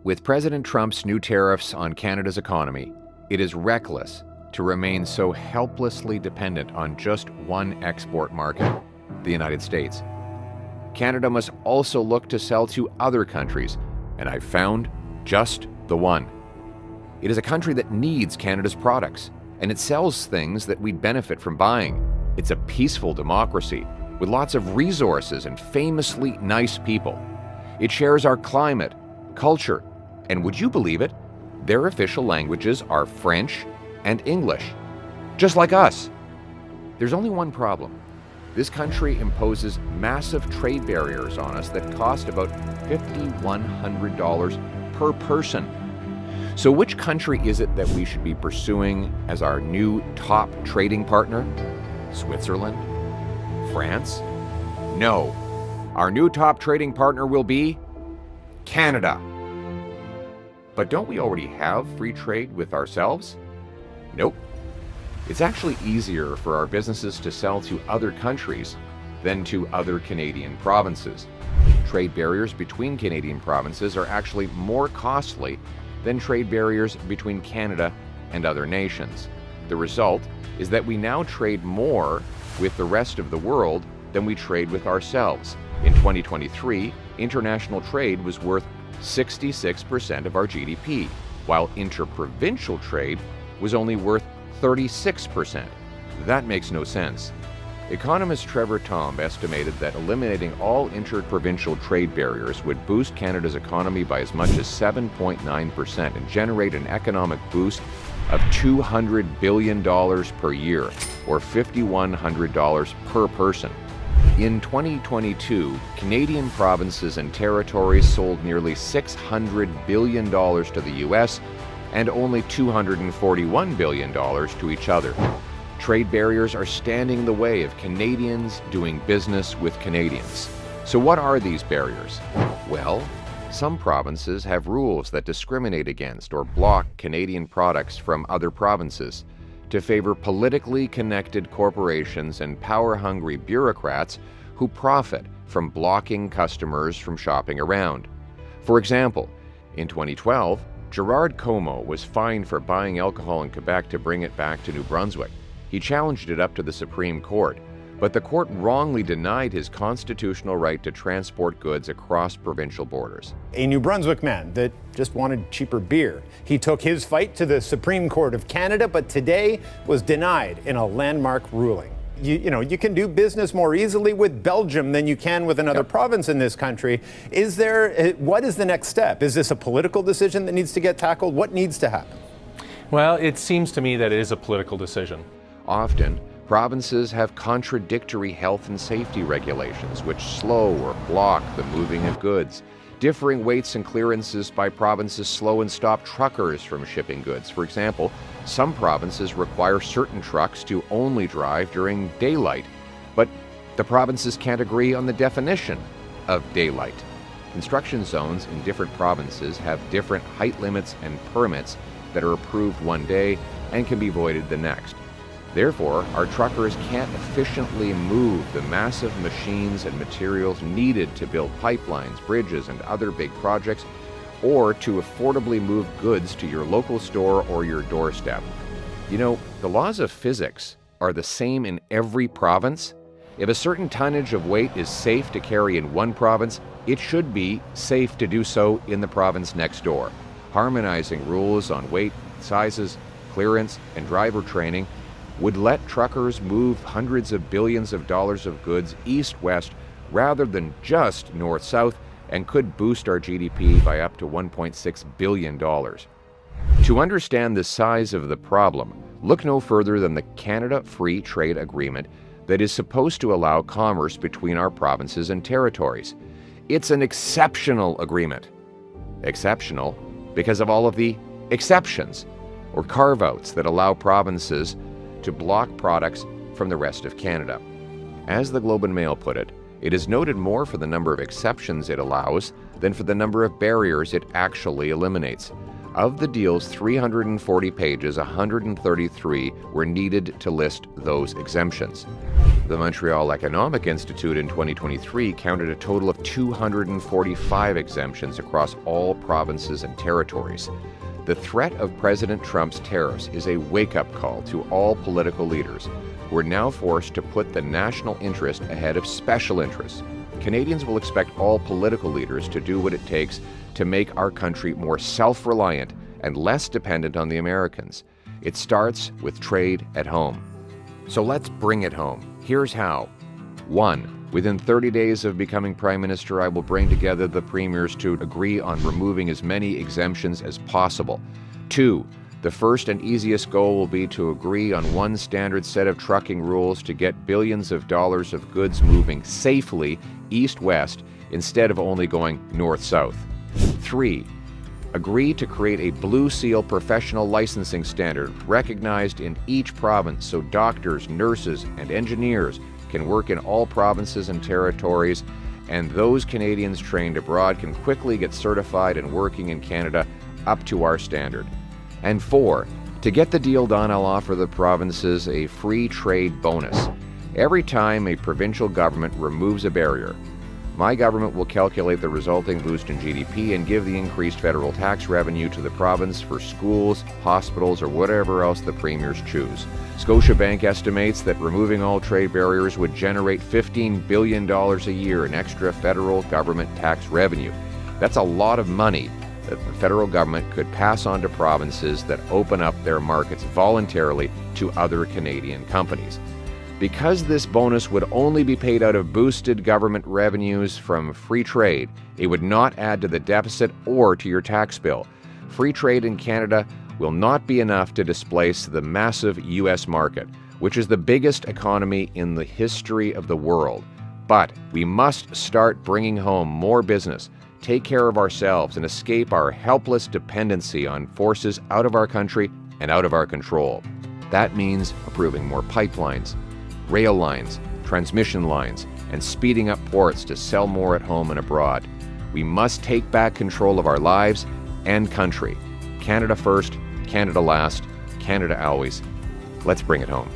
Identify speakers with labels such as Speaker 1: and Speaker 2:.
Speaker 1: With President Trump's new tariffs on Canada's economy, it is reckless to remain so helplessly dependent on just one export market, the United States. Canada must also look to sell to other countries, and I've found just the one. It is a country that needs Canada's products, and it sells things that we'd benefit from buying. It's a peaceful democracy with lots of resources and famously nice people. It shares our climate, culture, and would you believe it? Their official languages are French and English, just like us. There's only one problem. This country imposes massive trade barriers on us that cost about $5,100 per person. So which country is it that we should be pursuing as our new top trading partner? Switzerland? France? No. Our new top trading partner will be Canada. But don't we already have free trade with ourselves? Nope. It's actually easier for our businesses to sell to other countries than to other Canadian provinces. Trade barriers between Canadian provinces are actually more costly than trade barriers between Canada and other nations. The result is that we now trade more with the rest of the world than we trade with ourselves. In 2023, international trade was worth 66% of our GDP, while interprovincial trade was only worth 36%. That makes no sense. Economist Trevor Tomb estimated that eliminating all interprovincial trade barriers would boost Canada's economy by as much as 7.9% and generate an economic boost of $200 billion per year, or $5,100 per person. In 2022, Canadian provinces and territories sold nearly $600 billion to the U.S. and only $241 billion to each other. Trade barriers are standing in the way of Canadians doing business with Canadians. So what are these barriers? Well, some provinces have rules that discriminate against or block Canadian products from other provinces to favor politically connected corporations and power-hungry bureaucrats who profit from blocking customers from shopping around. For example, in 2012, Gerard Como was fined for buying alcohol in Quebec to bring it back to New Brunswick. He challenged it up to the Supreme Court, but the court wrongly denied his constitutional right to transport goods across provincial borders.
Speaker 2: A New Brunswick man that just wanted cheaper beer. He took his fight to the Supreme Court of Canada, but today was denied in a landmark ruling. You can do business more easily with Belgium than you can with another province in this country. What is the next step? Is this a political decision that needs to get tackled? What needs to happen?
Speaker 3: Well, it seems to me that it is a political decision.
Speaker 1: Often, provinces have contradictory health and safety regulations which slow or block the moving of goods. Differing weights and clearances by provinces slow and stop truckers from shipping goods. For example, some provinces require certain trucks to only drive during daylight, but the provinces can't agree on the definition of daylight. Construction zones in different provinces have different height limits and permits that are approved one day and can be voided the next. Therefore, our truckers can't efficiently move the massive machines and materials needed to build pipelines, bridges, and other big projects, or to affordably move goods to your local store or your doorstep. You know, the laws of physics are the same in every province. If a certain tonnage of weight is safe to carry in one province, it should be safe to do so in the province next door. Harmonizing rules on weight, sizes, clearance, and driver training would let truckers move hundreds of billions of dollars of goods east-west rather than just north-south, and could boost our GDP by up to $1.6 billion. To understand the size of the problem, look no further than the Canada Free Trade Agreement that is supposed to allow commerce between our provinces and territories. It's an exceptional agreement. Exceptional because of all of the exceptions or carve-outs that allow provinces to block products from the rest of Canada. As the Globe and Mail put it, it is noted more for the number of exceptions it allows than for the number of barriers it actually eliminates. Of the deal's 340 pages, 133 were needed to list those exemptions. The Montreal Economic Institute in 2023 counted a total of 245 exemptions across all provinces and territories. The threat of President Trump's tariffs is a wake-up call to all political leaders who are now forced to put the national interest ahead of special interests. Canadians will expect all political leaders to do what it takes to make our country more self-reliant and less dependent on the Americans. It starts with trade at home. So let's bring it home. Here's how. 1. Within 30 days of becoming Prime Minister, I will bring together the premiers to agree on removing as many exemptions as possible. 2. The first and easiest goal will be to agree on one standard set of trucking rules to get billions of dollars of goods moving safely east-west instead of only going north-south. 3. Agree to create a Blue Seal professional licensing standard recognized in each province so doctors, nurses, and engineers can work in all provinces and territories, and those Canadians trained abroad can quickly get certified and working in Canada up to our standard. And 4, to get the deal done, I'll offer the provinces a free trade bonus. Every time a provincial government removes a barrier, my government will calculate the resulting boost in GDP and give the increased federal tax revenue to the province for schools, hospitals, or whatever else the premiers choose. Scotiabank estimates that removing all trade barriers would generate $15 billion a year in extra federal government tax revenue. That's a lot of money that the federal government could pass on to provinces that open up their markets voluntarily to other Canadian companies. Because this bonus would only be paid out of boosted government revenues from free trade, it would not add to the deficit or to your tax bill. Free trade in Canada will not be enough to displace the massive U.S. market, which is the biggest economy in the history of the world. But we must start bringing home more business, take care of ourselves, and escape our helpless dependency on forces out of our country and out of our control. That means approving more pipelines, rail lines, transmission lines, and speeding up ports to sell more at home and abroad. We must take back control of our lives and country. Canada first, Canada last, Canada always. Let's bring it home.